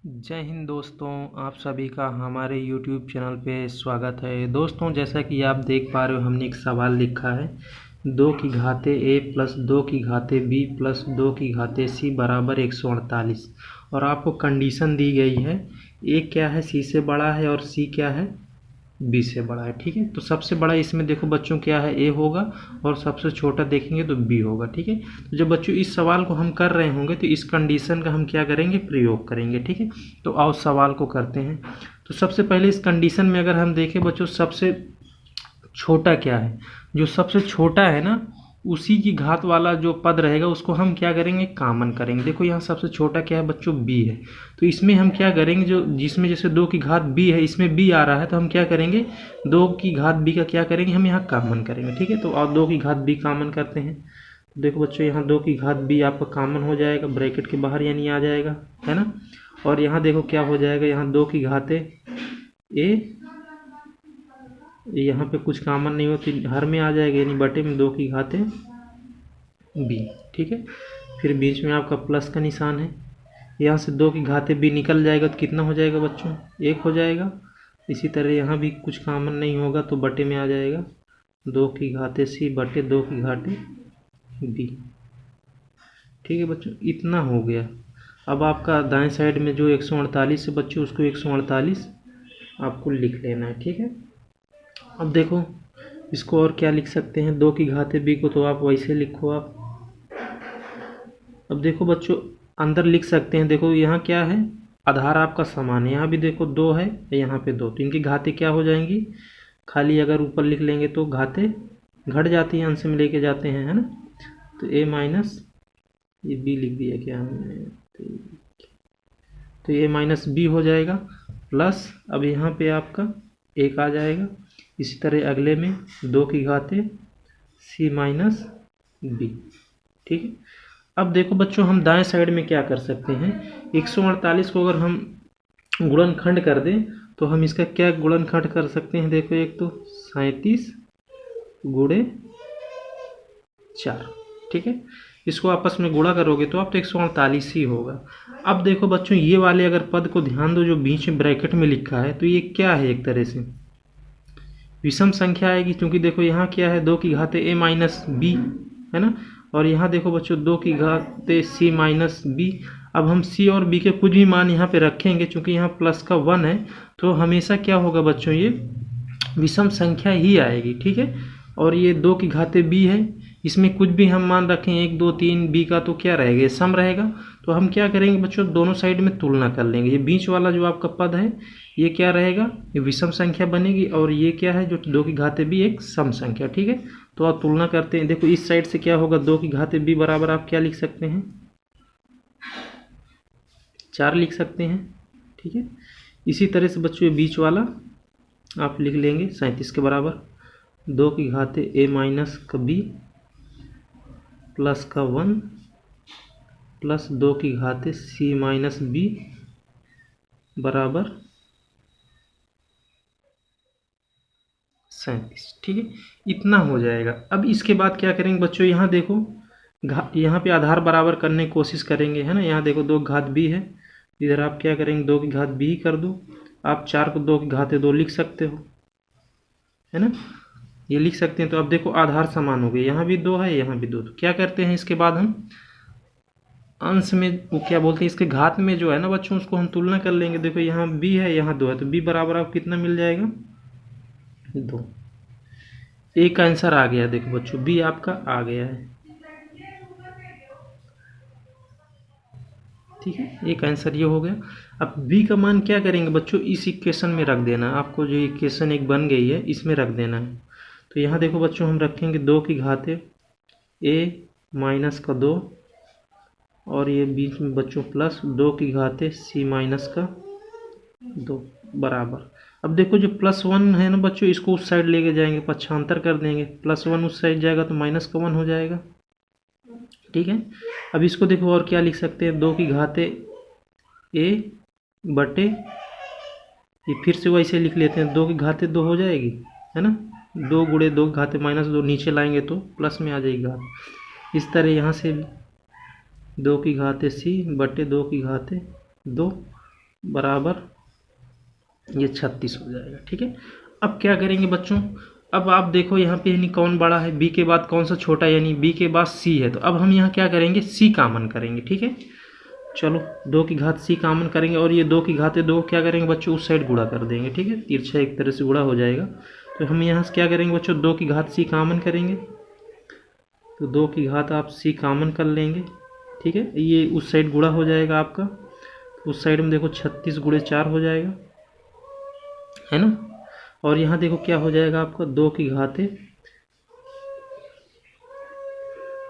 जय हिंद दोस्तों, आप सभी का हमारे YouTube चैनल पे स्वागत है। दोस्तों, जैसा कि आप देख पा रहे हो, हमने एक सवाल लिखा है 2 की घाते a प्लस 2 की घाते b प्लस 2 की घाते c बराबर 148 और आपको कंडीशन दी गई है a क्या है c से बड़ा है और c क्या है b से बड़ा है। ठीक है, तो सबसे बड़ा इसमें देखो बच्चों क्या है, a होगा और सबसे छोटा देखेंगे तो b होगा। ठीक है, तो जब बच्चों इस सवाल को हम कर रहे होंगे तो इस कंडीशन का हम क्या करेंगे, प्रयोग करेंगे। ठीक है, तो आओ सवाल को करते हैं। तो सबसे पहले इस कंडीशन में अगर हम देखें बच्चों, सबसे छोटा क्या है, जो सबसे छोटा है ना उसी की घात वाला जो पद रहेगा उसको हम क्या करेंगे, कॉमन करेंगे। देखो यहाँ सबसे छोटा क्या है बच्चों, b है, तो इसमें हम क्या करेंगे, जो जिसमें जैसे 2 की घात b है, इसमें b आ रहा है तो हम क्या करेंगे, 2 की घात b का क्या करेंगे, हम यहाँ कॉमन करेंगे। ठीक है, तो और 2 की घात b कॉमन करते हैं। तो देखो बच्चों यहाँ 2 की घात b आपका कॉमन हो जाएगा, ब्रैकेट के बाहर यानी आ जाएगा, है ना। और यहाँ देखो क्या हो जाएगा, यहाँ 2 की घाते a, यहाँ पे कुछ कॉमन नहीं होती, हर में आ जाएगा यानी बटे में 2 की घाते b। ठीक है, फिर बीच में आपका प्लस का निशान है, यहाँ से 2 की घाते b निकल जाएगा तो कितना हो जाएगा बच्चों, 1 हो जाएगा। इसी तरह यहाँ भी कुछ कॉमन नहीं होगा तो बटे में आ जाएगा 2 की घाते c बटे 2 की घाते b। ठीक है बच्चों, इतना हो गया। अब आपका दाएं साइड में जो 148 है बच्चों, उसको 148 आपको लिख लेना है। ठीक है, अब देखो इसको और क्या लिख सकते हैं, 2 की घाते b को तो आप वैसे लिखो आप। अब देखो बच्चों अंदर लिख सकते हैं, देखो यहाँ क्या है, आधार आपका समान है, यहाँ भी देखो 2 है, यहाँ पे 2, तो इनकी घाते क्या हो जाएंगी, खाली अगर ऊपर लिख लेंगे तो घाते घट जाती हैं, अंश में लेके जाते हैं, है ना। तो a माइनस, ये b लिख दिया क्या हमने, तो a माइनस b हो जाएगा प्लस, अब यहाँ पे आपका 1 आ जाएगा। इसी तरह अगले में 2 की घाते c माइनस b। ठीक है, अब देखो बच्चों हम दाएं साइड में क्या कर सकते हैं, 148 को अगर हम गुणनखंड कर दें तो हम इसका क्या गुणनखंड कर सकते हैं, देखो एक तो 37 गुणे 4। ठीक है, इसको आपस में गुणा करोगे तो आप तो 148 ही होगा। अब देखो बच्चों ये वाले अगर पद को ध्यान दो जो बीच में ब्रैकेट में लिखा है, तो ये क्या है, एक तरह से विषम संख्या आएगी, क्योंकि देखो यहाँ क्या है, 2 की घाते a माइनस b, है ना। और यहाँ देखो बच्चों 2 की घाते c माइनस b। अब हम c और b के कुछ भी मान यहाँ पे रखेंगे, क्योंकि यहाँ प्लस का 1 है, तो हमेशा क्या होगा बच्चों, ये विषम संख्या ही आएगी। ठीक है, और ये 2 की घाते b है, इसमें कुछ भी हम मान रखें 1 2 3 b का, तो क्या रहेगा, सम रहेगा। तो हम क्या करेंगे बच्चों, दोनों साइड में तुलना कर लेंगे, ये बीच वाला जो आपका पद है ये क्या रहेगा, ये विषम संख्या बनेगी, और ये क्या है जो 2 की घाते b एक सम संख्या। ठीक है, तो आप तुलना करते हैं, देखो इस साइड से क्या होगा, 2 की घाते b बराबर आप क्या लिख सकते हैं, 4 लिख सकते हैं। ठीक है, इसी तरह से बच्चों ये बीच वाला आप लिख लेंगे 37 के बराबर 2 की घाते a माइनस का b प्लस का 1 प्लस 2 की घाते c माइनस b बराबर 37। ठीक है, इतना हो जाएगा। अब इसके बाद क्या करेंगे बच्चों, यहाँ देखो यहाँ पे आधार बराबर करने की कोशिश करेंगे, है ना। यहाँ देखो 2 की घात b है, इधर आप क्या करेंगे, 2 की घात b ही कर दो। आप 4 को 2 की घाते 2 लिख सकते हो, है ना, ये लिख सकते हैं। तो अब देखो आधार समान हो गए, यहाँ भी 2 है, यहाँ भी 2। तो क्या करते हैं, इसके बाद हम अंश में वो क्या बोलते हैं, इसके घात में जो है ना बच्चों, उसको हम तुलना कर लेंगे। देखो यहाँ b है, यहाँ 2 है, तो b बराबर आपको कितना मिल जाएगा, 2। एक आंसर आ गया, देखो बच्चों b आपका आ गया है। ठीक है, एक आंसर ये हो गया। अब b का मान क्या करेंगे बच्चों, इस इक्वेशन में रख देना है आपको, जो इक्वेशन एक बन गई है इसमें रख देना है। तो यहाँ देखो बच्चों हम रखेंगे 2 की घाते a माइनस का 2, और ये बीच में बच्चों प्लस 2 की घाते c माइनस का 2 बराबर। अब देखो जो +1 है ना बच्चों, इसको उस साइड लेके जाएंगे, पक्षांतर कर देंगे, +1 उस साइड जाएगा तो माइनस का 1 हो जाएगा। ठीक है, अब इसको देखो और क्या लिख सकते हैं, 2 की घाते a बटे, ये फिर से वैसे लिख लेते हैं, 2 की घाते 2 हो जाएगी, है ना, 2 गुणे 2 की घाते माइनस 2, नीचे लाएंगे तो प्लस में आ जाएगी घात। इस तरह यहाँ से 2 की घाते c बटे 2 की घाते 2 बराबर ये 36 हो जाएगा। ठीक है, अब क्या करेंगे बच्चों, अब आप देखो यहाँ पे यानी कौन बड़ा है, बी के बाद कौन सा छोटा है, यानी बी के बाद सी है। तो अब हम यहाँ क्या करेंगे, सी कॉमन करेंगे। ठीक है, चलो 2 की घात सी कॉमन करेंगे और ये 2 की घात 2 क्या करेंगे बच्चों, उस साइड गुणा कर देंगे। ठीक है, तिरछा एक तरह से गुणा हो जाएगा। तो हम यहाँ से क्या करेंगे बच्चों, 2 की घात सी कॉमन करेंगे। तो 2 की घात आप सी कॉमन कर लेंगे। ठीक है, ये उस साइड गुणा हो जाएगा आपका, उस साइड में देखो 36 गुणे 4 हो जाएगा, है ना। और यहाँ देखो क्या हो जाएगा आपका, 2 की घात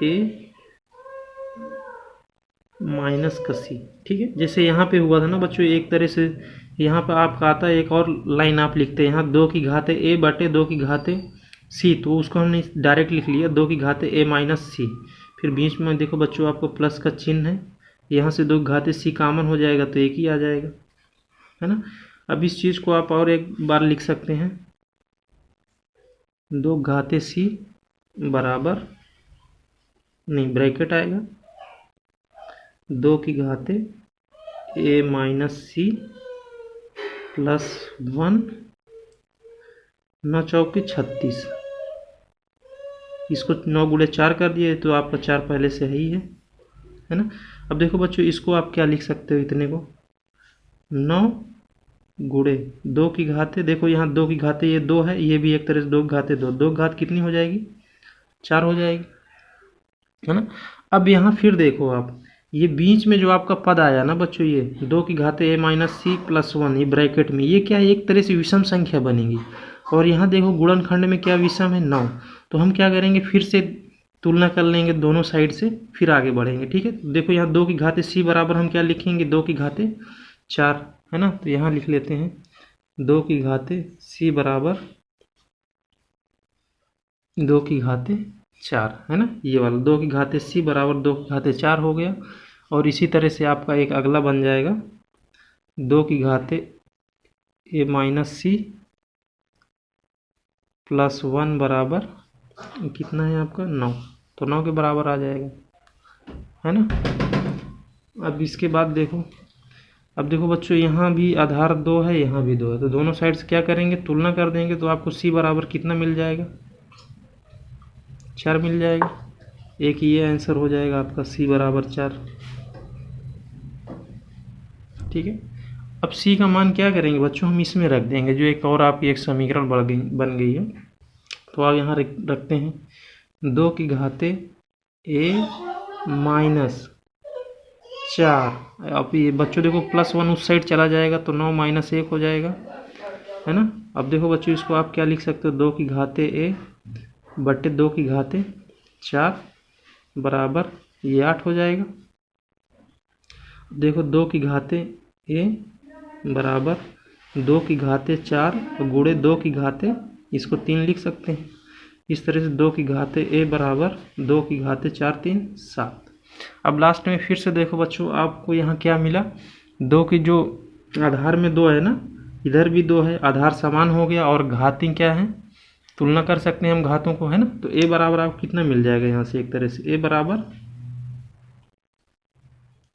ए माइनस का सी। ठीक है, जैसे यहाँ पे हुआ था ना बच्चों, एक तरह से यहाँ पर आपका आता है एक और लाइन आप लिखते हैं यहाँ 2 की घात ए बटे 2 की घात सी, तो उसको हमने डायरेक्ट लिख लिया 2 की घात ए माइनस सी। फिर बीच में देखो बच्चों आपको प्लस का चिन्ह है, यहाँ से 2 की घात सी कॉमन हो जाएगा तो एक ही आ जाएगा, है ना। अब इस चीज़ को आप और एक बार लिख सकते हैं, 2 घाते सी बराबर, नहीं ब्रैकेट आएगा, 2 की घाते ए माइनस सी प्लस 1, 9 चौके 36, इसको 9 गुणे 4 कर दिए तो आपका 4 पहले से है ना। अब देखो बच्चों इसको आप क्या लिख सकते हो, इतने को 9 गुणे 2 की घाते, देखो यहाँ 2 की घाते ये 2 है, ये भी एक तरह से 2 की घाते 2, 2 की घात कितनी हो जाएगी, 4 हो जाएगी, है ना। अब यहाँ फिर देखो आप, ये बीच में जो आपका पद आया ना बच्चों, ये 2 की घाते ए माइनस सी प्लस 1, ये ब्रैकेट में, ये क्या है, एक तरह से विषम संख्या बनेगी। और यहाँ देखो गुणनखंड में क्या विषम है, 9। तो हम क्या करेंगे, फिर से तुलना कर लेंगे दोनों साइड से, फिर आगे बढ़ेंगे। ठीक है, देखो यहाँ 2 की घाते सी बराबर हम क्या लिखेंगे, 2 की घाते 4, है ना। तो यहाँ लिख लेते हैं 2 की घाते सी बराबर 2 की घाते 4, है ना, ये वाला 2 की घाते सी बराबर 2 की घाते 4 हो गया। और इसी तरह से आपका एक अगला बन जाएगा 2 की घाते ए माइनस सी प्लस 1 बराबर कितना है आपका, 9, तो 9 के बराबर आ जाएगा, है ना। अब इसके बाद देखो, अब देखो बच्चों यहाँ भी आधार 2 है, यहाँ भी 2 है, तो दोनों साइड से क्या करेंगे, तुलना कर देंगे। तो आपको सी बराबर कितना मिल जाएगा, 4 मिल जाएगा। एक ये आंसर हो जाएगा आपका, सी बराबर 4। ठीक है, अब सी का मान क्या करेंगे बच्चों, हम इसमें रख देंगे, जो एक और आपकी एक समीकरण बन गई है। तो आप यहाँ रखते हैं 2 की घाते ए माइनस 4, अब ये बच्चों देखो प्लस 1 उस साइड चला जाएगा तो 9 माइनस 1 हो जाएगा, है ना। अब देखो बच्चों इसको आप क्या लिख सकते हो, 2 की घाते ए बटे 2 की घाते 4 बराबर ये 8 हो जाएगा। देखो 2 की घाते ए बराबर 2 की घाते 4 गुणे 2 की घाते, इसको 3 लिख सकते हैं इस तरह से, 2 की घाते ए बराबर 2 की घाते 4 3 7। अब लास्ट में फिर से देखो बच्चों आपको यहाँ क्या मिला, 2 की जो आधार में 2 है ना, इधर भी 2 है, आधार समान हो गया, और घाती क्या है, तुलना कर सकते हैं हम घातों को, है ना। तो ए बराबर आपको कितना मिल जाएगा यहाँ से, एक तरह से ए बराबर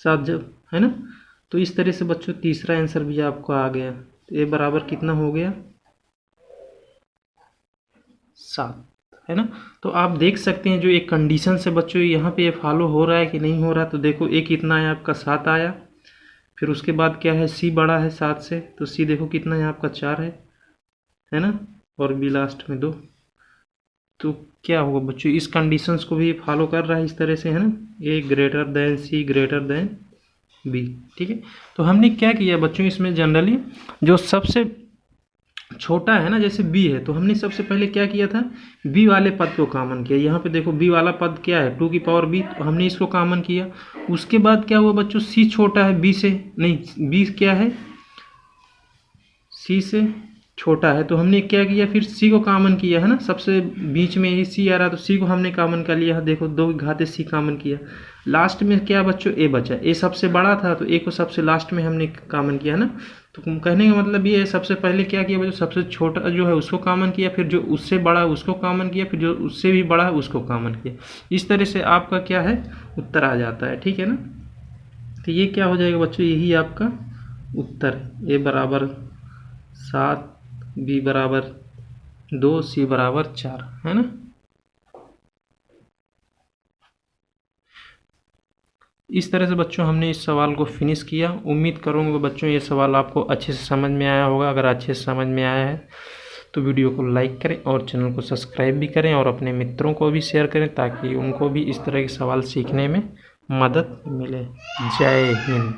7 जब, है ना। तो इस तरह से बच्चों तीसरा आंसर भी आपको आ गया। तो ए बराबर कितना हो गया, 7, है ना। तो आप देख सकते हैं जो एक कंडीशन से बच्चों यहाँ पे ये फॉलो हो रहा है कि नहीं हो रहा। तो देखो ए कितना है आपका, 7 आया, फिर उसके बाद क्या है, सी बड़ा है 7 से, तो सी देखो कितना है आपका, 4 है ना, और बी लास्ट में 2। तो क्या होगा बच्चों, इस कंडीशंस को भी फॉलो कर रहा है इस तरह से, है ना, ए ग्रेटर देन सी ग्रेटर देन बी। ठीक है, तो हमने क्या किया बच्चों, इसमें जनरली जो सबसे छोटा है ना, जैसे बी है, तो हमने सबसे पहले क्या किया था, बी वाले पद को कॉमन किया। यहाँ पे देखो बी वाला पद क्या है, 2 की पावर बी, तो हमने इसको कॉमन किया। उसके बाद क्या हुआ बच्चों, सी छोटा है बी से, नहीं बी क्या है, सी से छोटा है, तो हमने क्या किया, फिर सी को कॉमन किया, है ना, सबसे बीच में ही सी आ रहा, तो सी को हमने कॉमन कर लिया। देखो 2 की घाते सी कॉमन किया, लास्ट में क्या बच्चों, ए बचा, ए सबसे बड़ा था तो ए को सबसे लास्ट में हमने कॉमन किया, है ना। तो कहने का मतलब ये है, सबसे पहले क्या किया बच्चों, सबसे छोटा जो है उसको कॉमन किया, फिर जो उससे बड़ा है उसको कॉमन किया, फिर जो उससे भी बड़ा है उसको कॉमन किया। इस तरह से आपका क्या है, उत्तर आ जाता है। ठीक है ना, तो ये क्या हो जाएगा बच्चों, यही आपका उत्तर ए बराबर 7, बी बराबर 2, सी बराबर 4, है ना। इस तरह से बच्चों हमने इस सवाल को फिनिश किया। उम्मीद करूँगा बच्चों ये सवाल आपको अच्छे से समझ में आया होगा। अगर अच्छे से समझ में आया है तो वीडियो को लाइक करें और चैनल को सब्सक्राइब भी करें और अपने मित्रों को भी शेयर करें ताकि उनको भी इस तरह के सवाल सीखने में मदद मिले। जय हिंद।